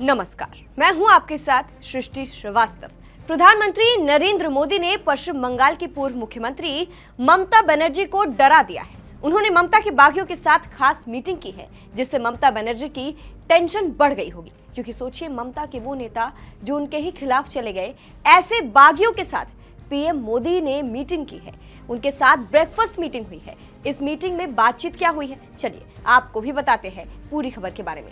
नमस्कार, मैं हूं आपके साथ सृष्टि श्रीवास्तव। प्रधानमंत्री नरेंद्र मोदी ने पश्चिम बंगाल की पूर्व मुख्यमंत्री ममता बनर्जी को डरा दिया है। उन्होंने ममता के बागियों के साथ खास मीटिंग की है, जिससे ममता बनर्जी की टेंशन बढ़ गई होगी। क्योंकि सोचिए, ममता के वो नेता जो उनके ही खिलाफ चले गए, ऐसे बागियों के साथ पीएम मोदी ने मीटिंग की है। उनके साथ ब्रेकफास्ट मीटिंग हुई है। इस मीटिंग में बातचीत क्या हुई है, चलिए आपको भी बताते हैं पूरी खबर के बारे में।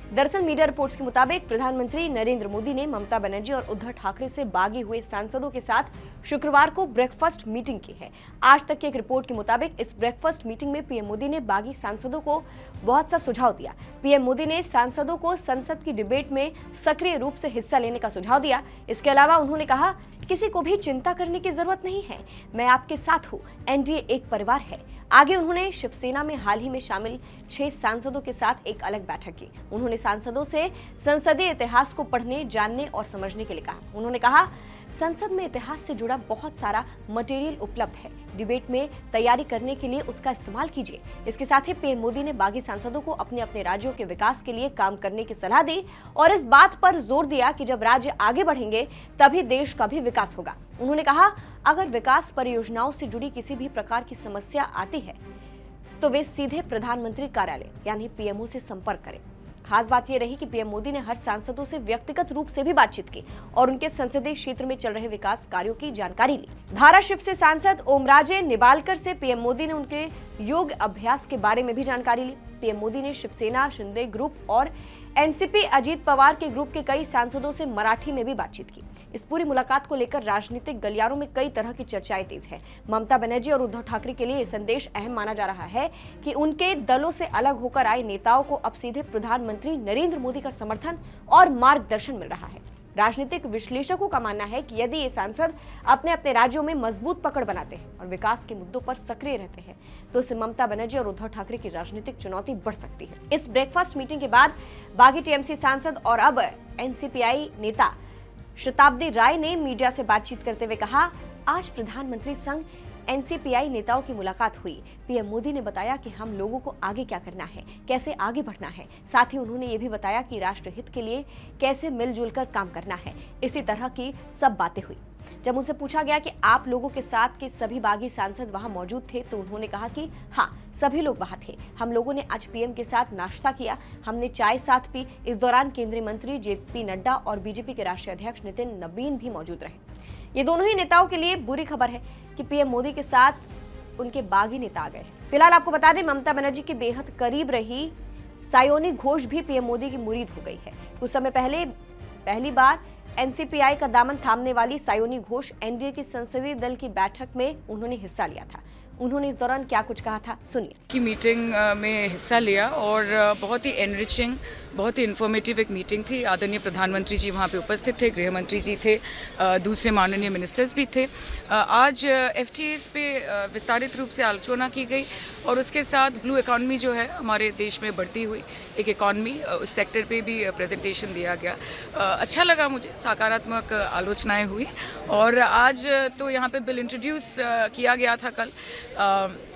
दरअसल मीडिया रिपोर्ट्स के मुताबिक प्रधानमंत्री नरेंद्र मोदी ने ममता बनर्जी और उद्धव ठाकरे से बागी हुए सांसदों के साथ शुक्रवार को ब्रेकफास्ट मीटिंग की है। आज तक की एक रिपोर्ट के मुताबिक इस ब्रेकफास्ट मीटिंग में पीएम मोदी ने बागी सांसदों को बहुत सा सुझाव दिया। पीएम मोदी ने सांसदों को संसद की डिबेट में सक्रिय रूप से हिस्सा लेने का सुझाव दिया। इसके अलावा उन्होंने कहा, किसी को भी चिंता करने की जरूरत नहीं है, मैं आपके साथ हूँ, एनडीए एक परिवार है। आगे उन्होंने शिवसेना में हाल ही में शामिल 6 सांसदों के साथ एक अलग बैठक की। उन्होंने सांसदों से संसदीय इतिहास को पढ़ने, जानने और समझने के लिए कहा। उन्होंने कहा, संसद में इतिहास से जुड़ा बहुत सारा मटेरियल उपलब्ध है, डिबेट में तैयारी करने के लिए उसका इस्तेमाल कीजिए। इसके साथ ही पीएम मोदी ने बागी सांसदों को अपने अपने राज्यों के विकास के लिए काम करने की सलाह दी और इस बात पर जोर दिया कि जब राज्य आगे बढ़ेंगे तभी देश का भी विकास होगा। उन्होंने कहा, अगर विकास परियोजनाओं से जुड़ी किसी भी प्रकार की समस्या आती है तो वे सीधे प्रधानमंत्री कार्यालय यानी पीएमओ से संपर्क करें। खास बात यह रही कि पीएम मोदी ने हर सांसदों से व्यक्तिगत रूप से भी बातचीत की और उनके संसदीय क्षेत्र में चल रहे विकास कार्यों की जानकारी ली। धाराशिव से सांसद ओमराजे निबालकर से पीएम मोदी ने उनके योग अभ्यास के बारे में भी जानकारी ली। पीएम मोदी ने शिवसेना, शिंदे ग्रुप और एनसीपी अजीत पवार के ग्रुप के कई सांसदों से मराठी में भी बातचीत की। इस पूरी मुलाकात को लेकर राजनीतिक गलियारों में कई तरह की चर्चाएं तेज है। ममता बनर्जी और उद्धव ठाकरे के लिए ये संदेश अहम माना जा रहा है कि उनके दलों से अलग होकर आए नेताओं को अब सीधे प्रधानमंत्री नरेंद्र मोदी का समर्थन और मार्गदर्शन मिल रहा है। राजनीतिक विश्लेषकों का मानना है कि यदि ये सांसद अपने अपने राज्यों में मजबूत पकड़ बनाते हैं और विकास के मुद्दों पर सक्रिय रहते हैं तो इससे ममता बनर्जी और उद्धव ठाकरे की राजनीतिक चुनौती बढ़ सकती है। इस ब्रेकफास्ट मीटिंग के बाद बागी टीएमसी सांसद और अब एनसीपीआई नेता शताब्दी राय ने मीडिया से बातचीत करते हुए कहा, आज प्रधानमंत्री संग एनसीपीआई नेताओं की मुलाकात हुई। पीएम मोदी ने बताया कि हम लोगों को आगे क्या करना है, कैसे आगे बढ़ना है। साथ ही उन्होंने ये भी बताया कि राष्ट्र हित के लिए कैसे मिलजुल कर काम करना है। इसी तरह की सब बातें हुई। जब उनसे पूछा गया कि आप लोगों के साथ के सभी बागी सांसद वहां मौजूद थे तो उन्होंने कहा कि हाँ, सभी लोग वहां थे। हम लोगों ने आज पीएम के साथ नाश्ता किया, हमने चाय साथ पी। इस दौरान केंद्रीय मंत्री जेपी नड्डा और बीजेपी के राष्ट्रीय अध्यक्ष नितिन नबीन भी मौजूद रहे। ये दोनों ही नेताओं के लिए बुरी खबर है कि पीएम मोदी के साथ उनके बागी नेता आ गए। फिलहाल आपको बता दें, ममता बनर्जी के बेहद करीब रही सायोनी घोष भी पीएम मोदी की मुरीद हो गई है। कुछ समय पहले पहली बार एनसीपीआई का दामन थामने वाली सायोनी घोष एनडीए की संसदीय दल की बैठक में उन्होंने हिस्सा लिया था। उन्होंने इस दौरान क्या कुछ कहा था, सुनिए। की मीटिंग में हिस्सा लिया और बहुत ही एनरिचिंग, बहुत ही इन्फॉर्मेटिव एक मीटिंग थी। आदरणीय प्रधानमंत्री जी वहाँ पे उपस्थित थे, गृह मंत्री जी थे, दूसरे माननीय मिनिस्टर्स भी थे। आज एफटीएस पे विस्तारित रूप से आलोचना की गई और उसके साथ ब्लू इकॉनमी जो है हमारे देश में बढ़ती हुई एक इकॉनमी, उस सेक्टर पे भी प्रेजेंटेशन दिया गया। अच्छा लगा मुझे, सकारात्मक आलोचनाएं हुई। और आज तो यहाँ पे बिल इंट्रोड्यूस किया गया था कल।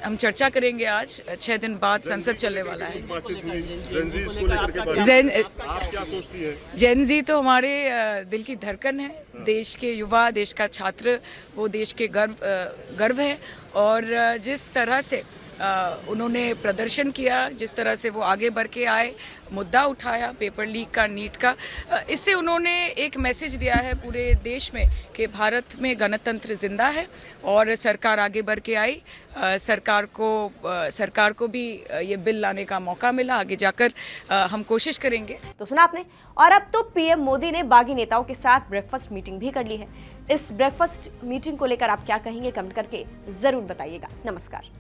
हम चर्चा करेंगे आज, 6 दिन बाद संसद चलने वाला है। जेन जी तो हमारे दिल की धड़कन है, देश के युवा, देश का छात्र, वो देश के गर्व है। और जिस तरह से उन्होंने प्रदर्शन किया, जिस तरह से वो आगे बढ़ के आए, मुद्दा उठाया पेपर लीक का, नीट का, इससे उन्होंने एक मैसेज दिया है पूरे देश में कि भारत में गणतंत्र जिंदा है और सरकार आगे बढ़ के आई। सरकार को भी ये बिल लाने का मौका मिला। आगे जाकर हम कोशिश करेंगे। तो सुना आपने। और अब तो पीएम मोदी ने बागी नेताओं के साथ ब्रेकफास्ट मीटिंग भी कर ली है। इस ब्रेकफास्ट मीटिंग को लेकर आप क्या कहेंगे, कमेंट करके जरूर बताइएगा। नमस्कार।